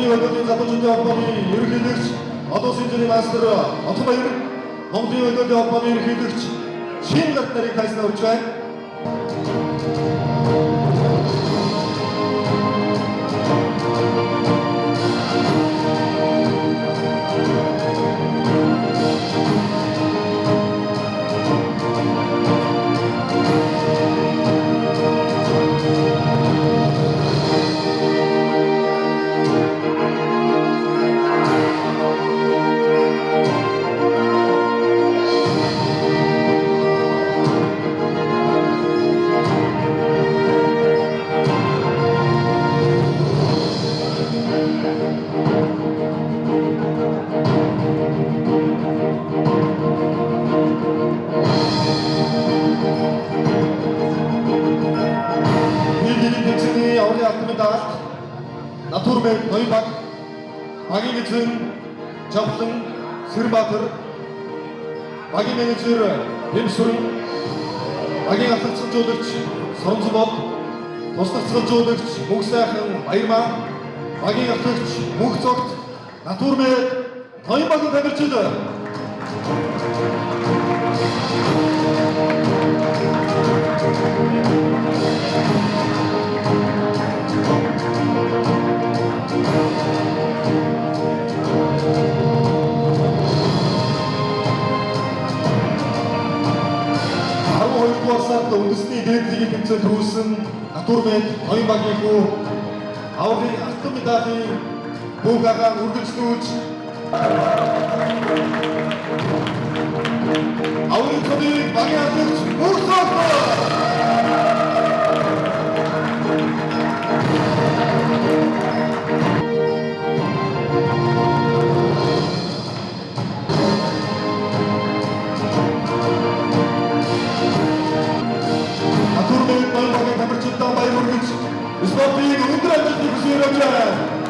Номдын өнөөдрийн залуучуудын холбооны ерөнхийлөгч одоо сэнжирийн мастер Отон Баяр Номдын өнөөдрийн холбооны ерөнхийлөгч шинэ гарт нарыг тайснаа урьж байна. Авралын алтны даалт Натурбек Ноёнбаг багийн эзэн Жавхлан Сэрбаатар багийн менежер Бэмсүрэн багийн ахлагчилжуулагч Соронзбол туслах цэцгэлжуулагч Мөнх сайхан Баярмаа багийн ахлагч Мөнх цогт Натурбек Ноёнбагийн тамирчид сард үндэсний дээдлийг тэмцээн төрүүлсэн Натурбек Ноёнбагийн хүү авралын алтан медалийн бүгд агаан үргэлжлүүлж авралын цодыг багийн ахлагч Мөнх цогт Спортын өндөр амжилтыг хүсэж байна.